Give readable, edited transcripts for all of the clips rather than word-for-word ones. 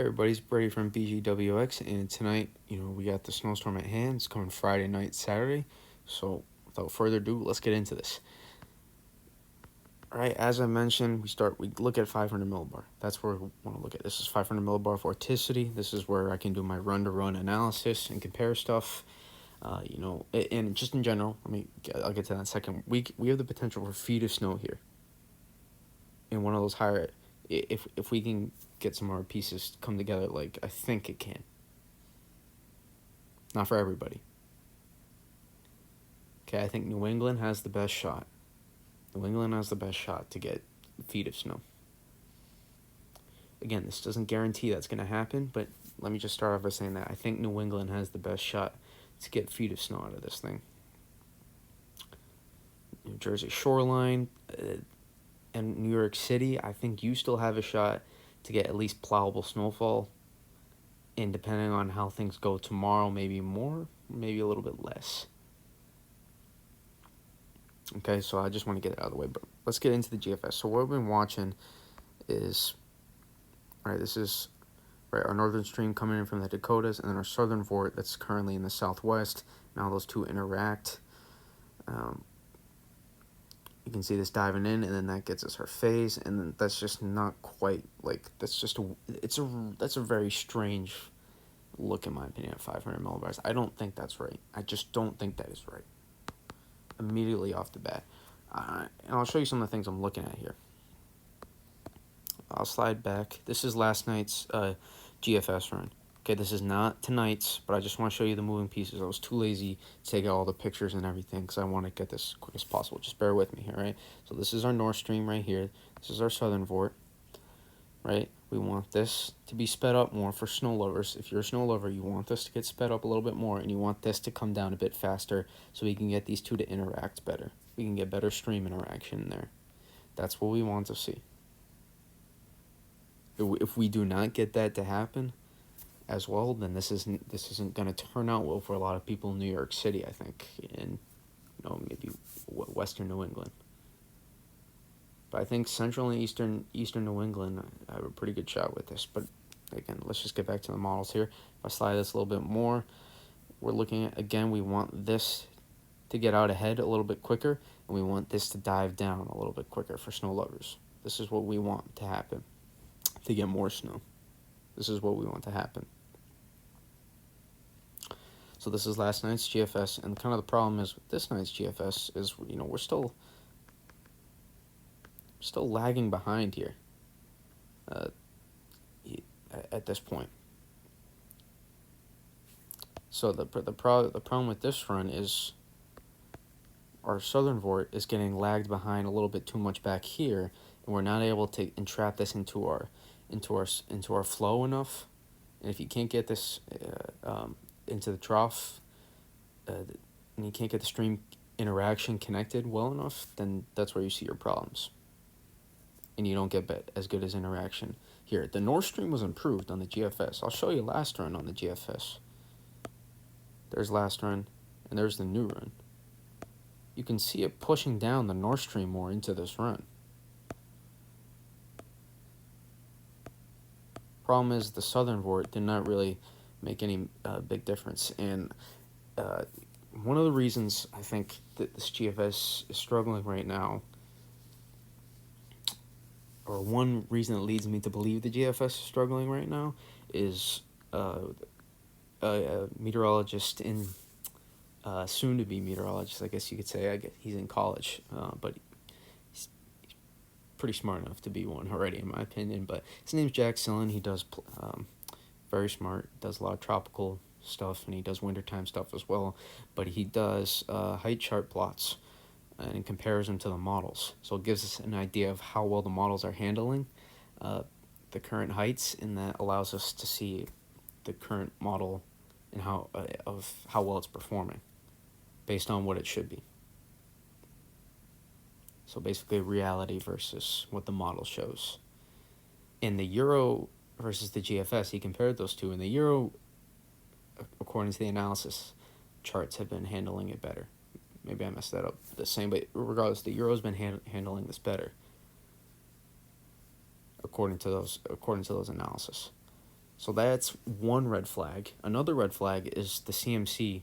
Everybody's Brady from BGWX, and tonight, we got the snowstorm at hand. It's coming Friday night, Saturday. So, without further ado, let's get into this. All right, as I mentioned, we look at 500 millibar. That's where we want to look at. This is 500 millibar vorticity. This is where I can do my run-to-run analysis and compare stuff. And just in general, I'll get to that in a second. We have the potential for feet of snow here. In one of those higher, if we can get some more pieces come together, like I think it can. Not for everybody. Okay, I think New England has the best shot. New England has the best shot to get feet of snow. Again, this doesn't guarantee that's going to happen, but let me just start off by saying that I think New England has the best shot to get feet of snow out of this thing. New Jersey shoreline and New York City, I think you still have a shot to get at least plowable snowfall. And depending on how things go tomorrow, maybe more, maybe a little bit less. Okay, so I just want to get it out of the way, but let's get into the GFS. So what we've been watching is, this is our northern stream coming in from the Dakotas, and then our southern vort that's currently in the southwest. Now those two interact. You can see this diving in, and then that gets us our phase, and then that's just not quite that's a very strange look in my opinion at 500 millibars. I don't think that's right. I just don't think that is right. Immediately off the bat. And I'll show you some of the things I'm looking at here. I'll slide back. This is last night's GFS run. Okay, this is not tonight's, but I just want to show you the moving pieces. I was too lazy to take out all the pictures and everything because I want to get this as quick as possible. Just bear with me here, right? So this is our north stream right here. This is our southern vort, right? We want this to be sped up more for snow lovers. If you're a snow lover, you want this to get sped up a little bit more, and you want this to come down a bit faster so we can get these two to interact better. We can get better stream interaction there. That's what we want to see. If we do not get that to happen as well, then this isn't going to turn out well for a lot of people in New York City, I think, and maybe western New England. But I think central and eastern New England have a pretty good shot with this. But again, let's just get back to the models here. If I slide this a little bit more, we're looking at, again, we want this to get out ahead a little bit quicker, and we want this to dive down a little bit quicker for snow lovers. This is what we want to happen to get more snow. This is what we want to happen. So this is last night's GFS, and kind of the problem is with this night's GFS is, we're still lagging behind here at this point. So the problem with this run is our southern vort is getting lagged behind a little bit too much back here, and we're not able to entrap this into our flow enough. And if you can't get this into the trough, and you can't get the stream interaction connected well enough, then that's where you see your problems. And you don't get as good as interaction here. The North Stream was improved on the GFS. I'll show you last run on the GFS. There's last run, and there's the new run. You can see it pushing down the North Stream more into this run. Problem is the southern vort did not really make any big difference, and one of the reasons I think that this GFS is struggling right now, or one reason that leads me to believe the GFS is struggling right now, is a meteorologist in soon-to-be meteorologist, I guess you could say. He's in college, but he's pretty smart enough to be one already, in my opinion. But his name's Jack Sillen. He does very smart, does a lot of tropical stuff, and he does wintertime stuff as well. But he does height chart plots and compares them to the models. So it gives us an idea of how well the models are handling the current heights, and that allows us to see the current model and how well it's performing based on what it should be. So basically reality versus what the model shows. In the Euro versus the GFS, he compared those two, and the Euro, according to the analysis charts, have been handling it better. Maybe I messed that up the same, but regardless, the Euro's been handling this better according to those analysis. So that's one red flag. Another red flag is the CMC.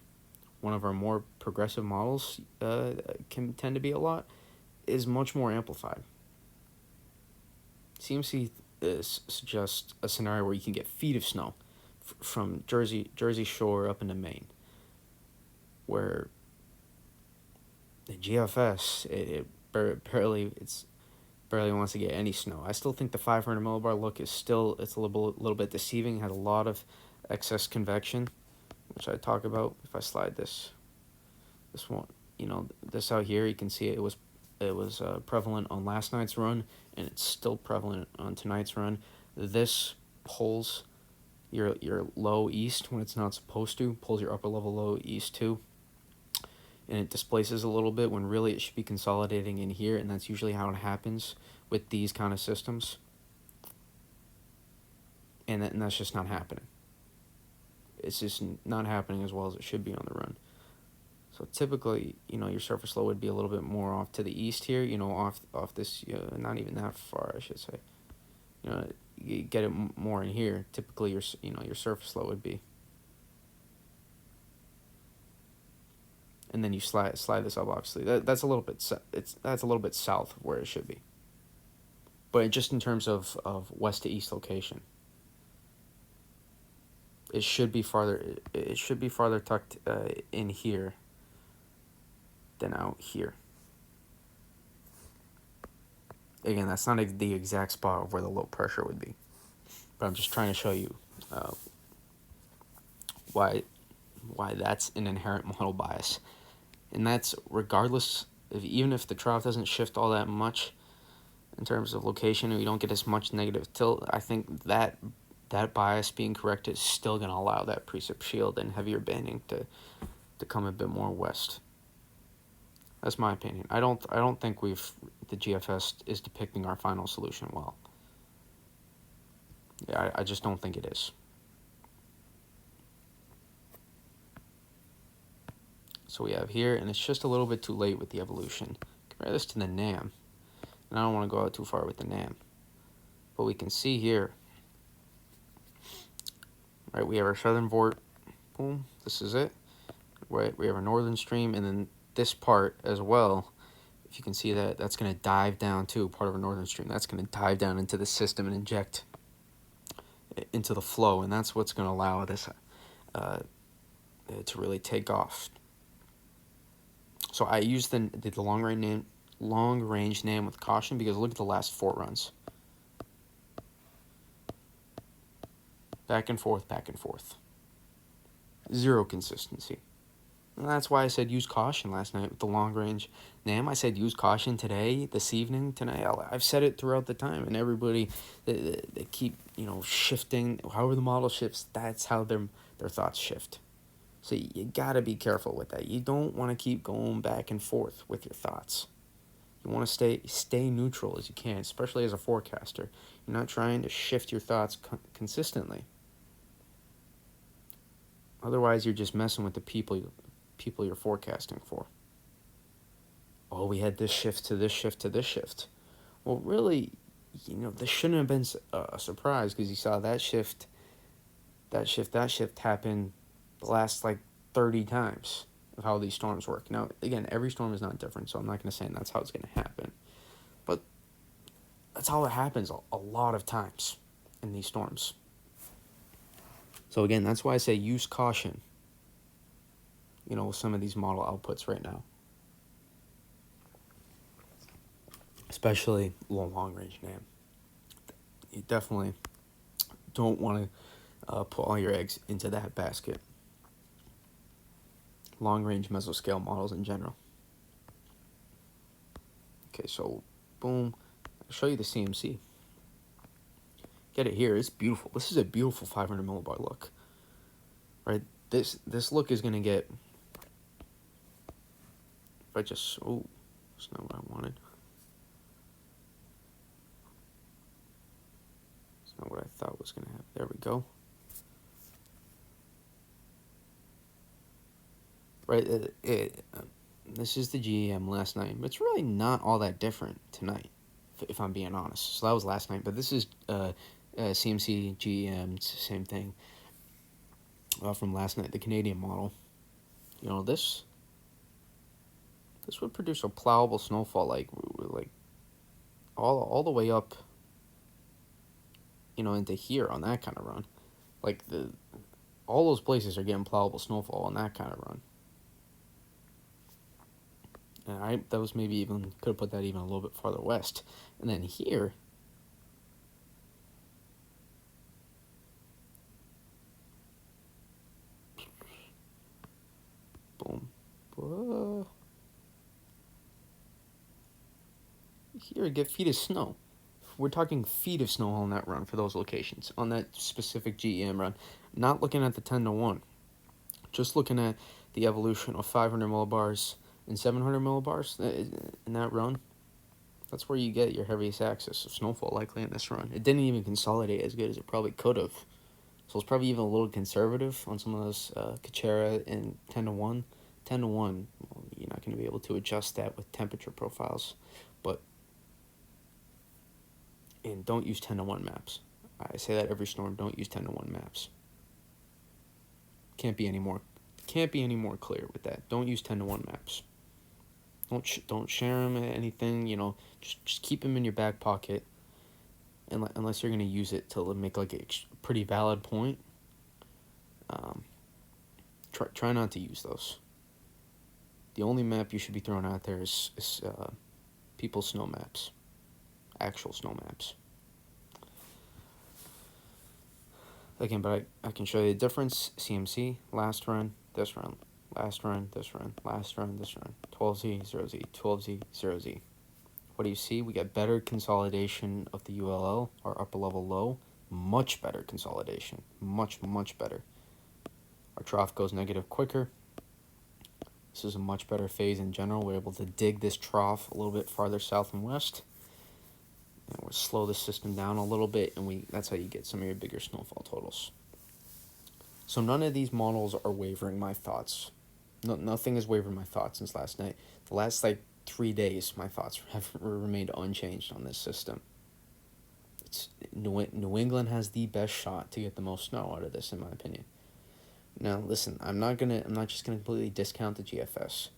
One of our more progressive models can tend to be a lot, is much more amplified. CMC suggests a scenario where you can get feet of snow from Jersey Shore up into Maine, where the GFS barely wants to get any snow. I still think the 500 millibar look is still, it's a little bit deceiving. It has a lot of excess convection, which I talk about. If I slide this one, this out here, you can see it was prevalent on last night's run, and it's still prevalent on tonight's run. This pulls your low east when it's not supposed to, pulls your upper level low east too, and it displaces a little bit when really it should be consolidating in here, and that's usually how it happens with these kind of systems. And that's just not happening. It's just not happening as well as it should be on the run. So typically, your surface low would be a little bit more off to the east here, off this, not even that far, I should say. You get it more in here. Typically, your surface low would be. And then you slide this up, obviously. That's a little bit south of where it should be. But just in terms of west to east location, it should be farther tucked in here than out here. Again, that's not the exact spot of where the low pressure would be, but I'm just trying to show you why that's an inherent model bias, and that's regardless of, even if the trough doesn't shift all that much in terms of location and we don't get as much negative tilt. I think that bias being corrected is still going to allow that precip shield and heavier banding to come a bit more west. That's my opinion. I don't think the GFS is depicting our final solution well. Yeah, I just don't think it is. So we have here, and it's just a little bit too late with the evolution. Compare this to the NAM. And I don't want to go out too far with the NAM. But we can see here, right, we have our southern vort. Boom, this is it. Right, we have our northern stream, and then this part as well, if you can see that's going to dive down too, part of our northern stream. That's going to dive down into the system and inject into the flow, and that's what's going to allow this to really take off. So I use the long range NAM with caution, because look at the last 4 runs. Back and forth, back and forth. Zero consistency. And that's why I said use caution last night with the long range NAM. I said use caution today, this evening, tonight. I've said it throughout the time, and everybody, they keep shifting. However the model shifts, that's how their thoughts shift. So you gotta be careful with that. You don't want to keep going back and forth with your thoughts. You want to stay neutral as you can, especially as a forecaster. You're not trying to shift your thoughts consistently. Otherwise, you're just messing with the people you're forecasting for. Oh, we had this shift to this shift to this shift. Well, really, this shouldn't have been a surprise, because you saw that shift happen the last 30 times of how these storms work. Now, again, every storm is not different, so I'm not going to say that's how it's going to happen. But that's how it happens a lot of times in these storms. So again, that's why I say use caution, with some of these model outputs right now. Especially long-range NAM. You definitely don't want to put all your eggs into that basket. Long-range mesoscale models in general. Okay, so boom. I'll show you the CMC. Get it here. It's beautiful. This is a beautiful 500 millibar look. Right? This look is going to get... If I just... Oh, that's not what I wanted. It's not what I thought was going to happen. There we go. Right, this is the GEM last night, but it's really not all that different tonight, if I'm being honest. So that was last night, but this is CMC, GEM, same thing. From last night, the Canadian model. This would produce a plowable snowfall like all the way up, into here on that kind of run. Like all those places are getting plowable snowfall on that kind of run. And that was maybe even could have put that even a little bit farther west. And then here, boom. Here, get feet of snow. We're talking feet of snow on that run for those locations, on that specific GEM run. Not looking at the 10-1, just looking at the evolution of 500 millibars and 700 millibars in that run. That's where you get your heaviest access of snowfall likely in this run. It didn't even consolidate as good as it probably could have. So it's probably even a little conservative on some of those Kachera and 10-1. 10-1, well, you're not going to be able to adjust that with temperature profiles. And don't use 10-1 maps. I say that every storm. Don't use 10-1 maps. Can't be any more clear with that. Don't use 10-1 maps. Don't share them anything. Just keep them in your back pocket. Unless you're gonna use it to make like a pretty valid point. Try not to use those. The only map you should be throwing out there is people's snow maps. Actual snow maps. Again, but I can show you the difference. CMC, last run, this run, last run, this run, last run, this run. 12Z, 0Z, 12Z, 0Z. What do you see? We got better consolidation of the ULL, our upper level low. Much better consolidation. Much, much better. Our trough goes negative quicker. This is a much better phase in general. We're able to dig this trough a little bit farther south and west. And we'll slow the system down a little bit, and that's how you get some of your bigger snowfall totals. So none of these models are wavering my thoughts. Nothing has wavered my thoughts since last night. The last 3 days, my thoughts have remained unchanged on this system. New England has the best shot to get the most snow out of this, in my opinion. Now, listen, I'm not just gonna completely discount the GFS,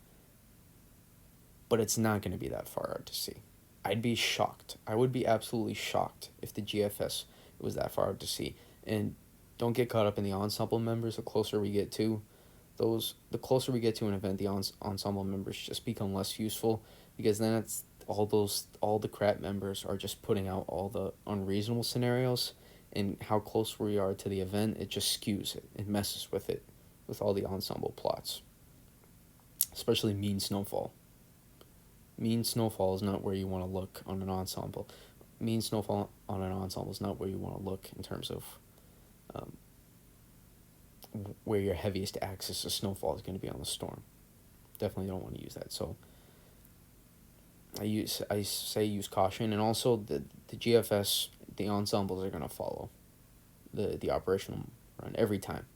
but it's not gonna be that far out to sea. I'd be shocked. I would be absolutely shocked if the GFS was that far out to sea. And don't get caught up in the ensemble members. The closer we get to an event, the ensemble members just become less useful, because then it's all the crap members are just putting out all the unreasonable scenarios, and how close we are to the event, it just skews it. It messes with it, with all the ensemble plots. Especially mean snowfall. Mean snowfall is not where you want to look on an ensemble. Mean snowfall on an ensemble is not where you want to look in terms of where your heaviest axis of snowfall is going to be on the storm. Definitely don't want to use that. So I say use caution, and also the GFS, the ensembles are going to follow the operational run every time.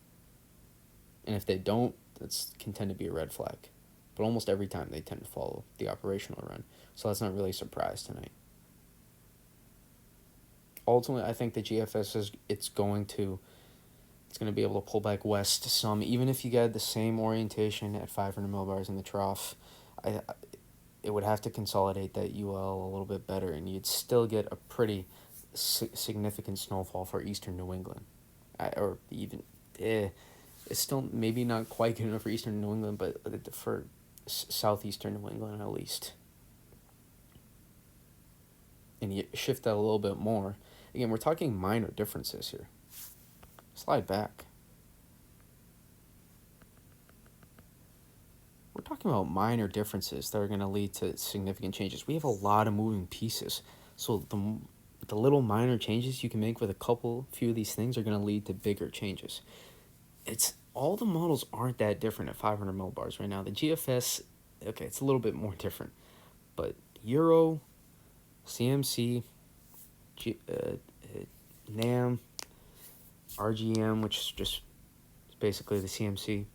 And if they don't, that's can tend to be a red flag. But almost every time they tend to follow the operational run. So that's not really a surprise tonight. Ultimately, I think the GFS it's going to be able to pull back west some, even if you get the same orientation at 500 millibars in the trough. It would have to consolidate that UL a little bit better, and you'd still get a pretty significant snowfall for eastern New England, or even it's still maybe not quite good enough for eastern New England, but for southeastern New England at least. And you shift that a little bit more. Again, we're talking minor differences here. Slide back. We're talking about minor differences that are going to lead to significant changes. We have a lot of moving pieces. So the little minor changes you can make with few of these things are going to lead to bigger changes. All the models aren't that different at 500 millibars right now. The GFS, okay, it's a little bit more different. But Euro, CMC, NAM, RGM, which is just basically the CMC,